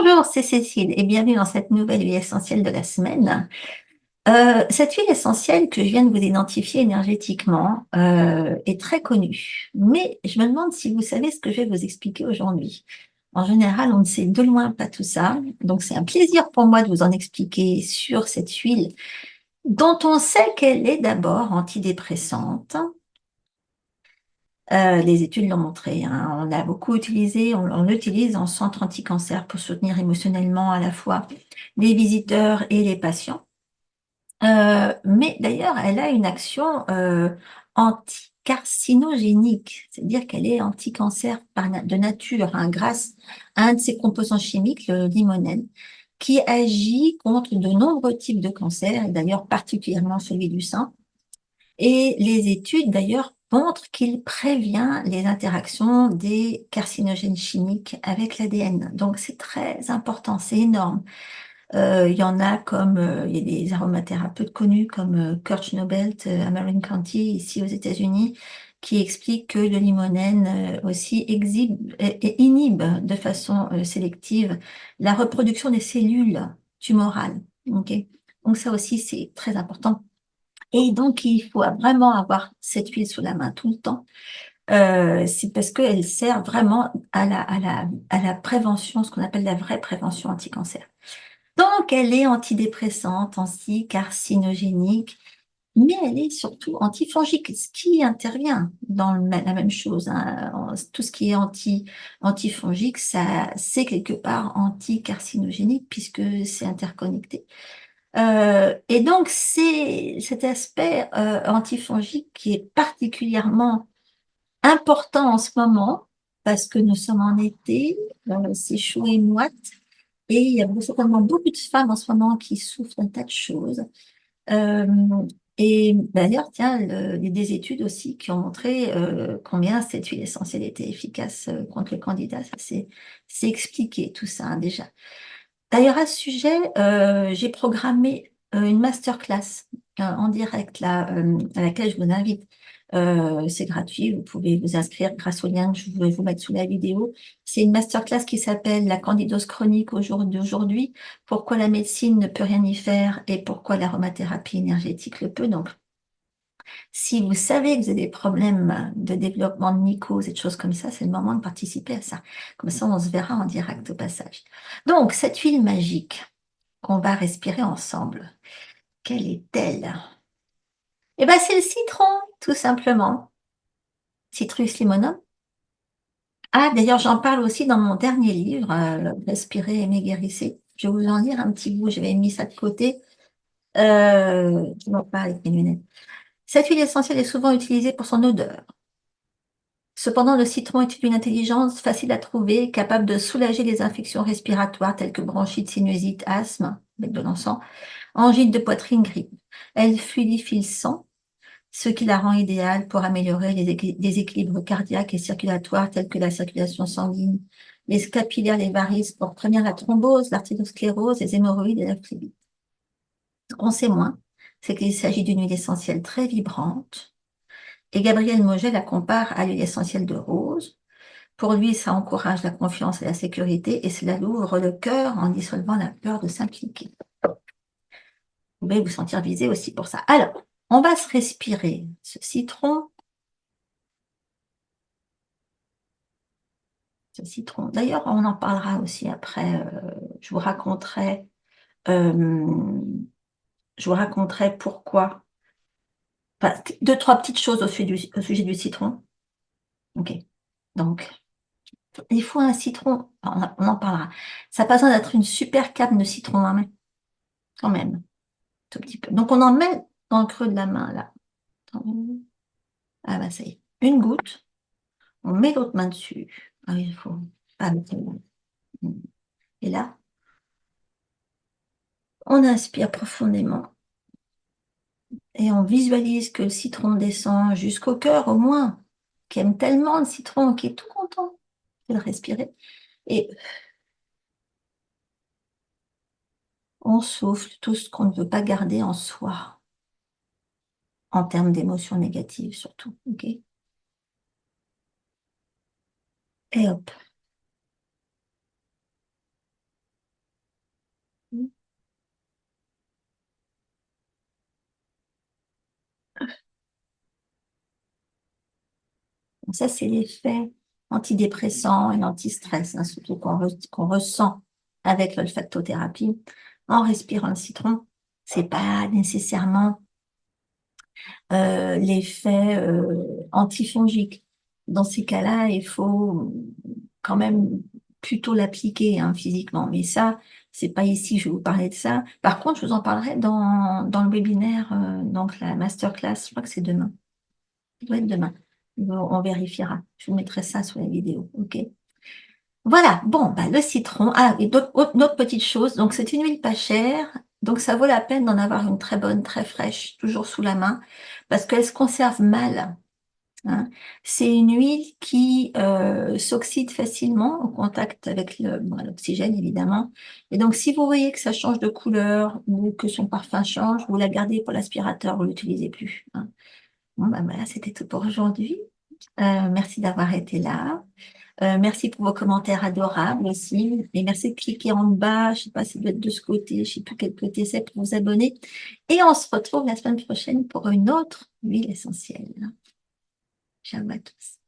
Bonjour, c'est Cécile et bienvenue dans cette nouvelle huile essentielle de la semaine. Cette huile essentielle que je viens de vous identifier énergétiquement est très connue, mais je me demande si vous savez ce que je vais vous expliquer aujourd'hui. En général, on ne sait de loin pas tout ça, donc c'est un plaisir pour moi de vous en expliquer sur cette huile dont on sait qu'elle est d'abord antidépressante. Les études l'ont montré, hein. On l'a beaucoup utilisé, on l'utilise en centre anti-cancer pour soutenir émotionnellement à la fois les visiteurs et les patients. Mais d'ailleurs, elle a une action anticarcinogénique, c'est-à-dire qu'elle est anti-cancer de nature, hein, grâce à un de ses composants chimiques, le limonène, qui agit contre de nombreux types de cancers, et d'ailleurs particulièrement celui du sein. Et les études, d'ailleurs, montrent qu'il prévient les interactions des carcinogènes chimiques avec l'ADN. Donc, c'est très important, c'est énorme. Il y en a comme, il y a des aromathérapeutes connus comme Kurt Schonobelt à Marin County, ici aux États-Unis, qui expliquent que le limonène aussi inhibe de façon sélective la reproduction des cellules tumorales. Ok. Donc, ça aussi, c'est très important. Et donc, il faut vraiment avoir cette huile sous la main tout le temps. C'est parce qu'elle sert vraiment à la prévention, ce qu'on appelle la vraie prévention anti-cancer. Donc, elle est antidépressante, anticarcinogénique, mais elle est surtout antifongique, ce qui intervient dans la même chose, hein. Tout ce qui est antifongique, ça, c'est quelque part anticarcinogénique puisque c'est interconnecté. Et donc, c'est cet aspect antifongique qui est particulièrement important en ce moment parce que nous sommes en été, c'est chaud et moite, et il y a certainement beaucoup de femmes en ce moment qui souffrent d'un tas de choses. Euh, et d'ailleurs, tiens, il y a des études aussi qui ont montré combien cette huile essentielle était efficace contre le candidat. Ça, c'est expliqué tout ça, hein, déjà. D'ailleurs, à ce sujet, j'ai programmé une masterclass en direct là, à laquelle je vous invite. C'est gratuit, vous pouvez vous inscrire grâce au lien que je vais vous mettre sous la vidéo. C'est une masterclass qui s'appelle La candidose chronique au jour d'aujourd'hui, pourquoi la médecine ne peut rien y faire et pourquoi l'aromathérapie énergétique le peut. Donc, si vous savez que vous avez des problèmes de développement de mycoses et de choses comme ça, c'est le moment de participer à ça. Comme ça, on se verra en direct au passage. Donc, cette huile magique qu'on va respirer ensemble, quelle est-elle? Eh bien, c'est le citron, tout simplement. Citrus limonum. Ah, d'ailleurs, j'en parle aussi dans mon dernier livre, Respirer, aimer, guérissez. Je vais vous en lire un petit bout, j'avais mis ça de côté. Je m'en parle avec mes lunettes. Cette huile essentielle est souvent utilisée pour son odeur. Cependant, le citron est une intelligence facile à trouver, capable de soulager les infections respiratoires telles que bronchite, sinusite, asthme, avec de l'encens, angine de poitrine, grippe. Elle fluidifie le sang, ce qui la rend idéale pour améliorer les déséquilibres cardiaques et circulatoires tels que la circulation sanguine, les capillaires, les varices pour prévenir la thrombose, l'artériosclérose, les hémorroïdes et la phlébite. Ce qu'on sait moins, c'est qu'il s'agit d'une huile essentielle très vibrante. Et Gabriel Moget la compare à l'huile essentielle de rose. Pour lui, ça encourage la confiance et la sécurité et cela ouvre le cœur en dissolvant la peur de s'impliquer. Vous pouvez vous sentir visé aussi pour ça. Alors, on va se respirer ce citron. Ce citron. D'ailleurs, on en parlera aussi après. Je vous raconterai, euh, je vous raconterai pourquoi. Enfin, deux, trois petites choses au sujet du citron. Ok. Donc, il faut un citron. On en parlera. Ça n'a pas besoin d'être une super canne de citron, hein, mais quand même, tout petit peu. Donc, on en met dans le creux de la main, là. Ah, bah, ça y est. Une goutte. On met l'autre main dessus. Ah oui, il faut pas mettre la main. Et là, on inspire profondément. Et on visualise que le citron descend jusqu'au cœur, au moins, qui aime tellement le citron, qui est tout content de le respirer. Et on souffle tout ce qu'on ne veut pas garder en soi, en termes d'émotions négatives surtout. Ok. Et hop. Donc ça, c'est l'effet antidépressant et anti-stress, hein, surtout qu'on ressent avec l'olfactothérapie. En respirant le citron, c'est pas nécessairement l'effet antifongique. Dans ces cas-là, il faut quand même plutôt l'appliquer, hein, physiquement. Mais ça, c'est pas ici, je vais vous parler de ça. Par contre, je vous en parlerai dans le webinaire, donc la masterclass, je crois que c'est demain. Ça doit être demain. On vérifiera. Je vous mettrai ça sur la vidéo. OK. Voilà. Bon, bah, le citron. Ah, et une autre petite chose. Donc, c'est une huile pas chère. Donc, ça vaut la peine d'en avoir une très bonne, très fraîche, toujours sous la main, parce qu'elle se conserve mal, hein. C'est une huile qui s'oxyde facilement au contact avec l'oxygène, évidemment. Et donc, si vous voyez que ça change de couleur ou que son parfum change, vous la gardez pour l'aspirateur, vous ne l'utilisez plus, hein. Bon, ben voilà, c'était tout pour aujourd'hui. Merci d'avoir été là. Merci pour vos commentaires adorables aussi. Et merci de cliquer en bas. Je ne sais pas si ça doit être de ce côté, je ne sais plus quel côté c'est pour vous abonner. Et on se retrouve la semaine prochaine pour une autre huile essentielle. Ciao à tous.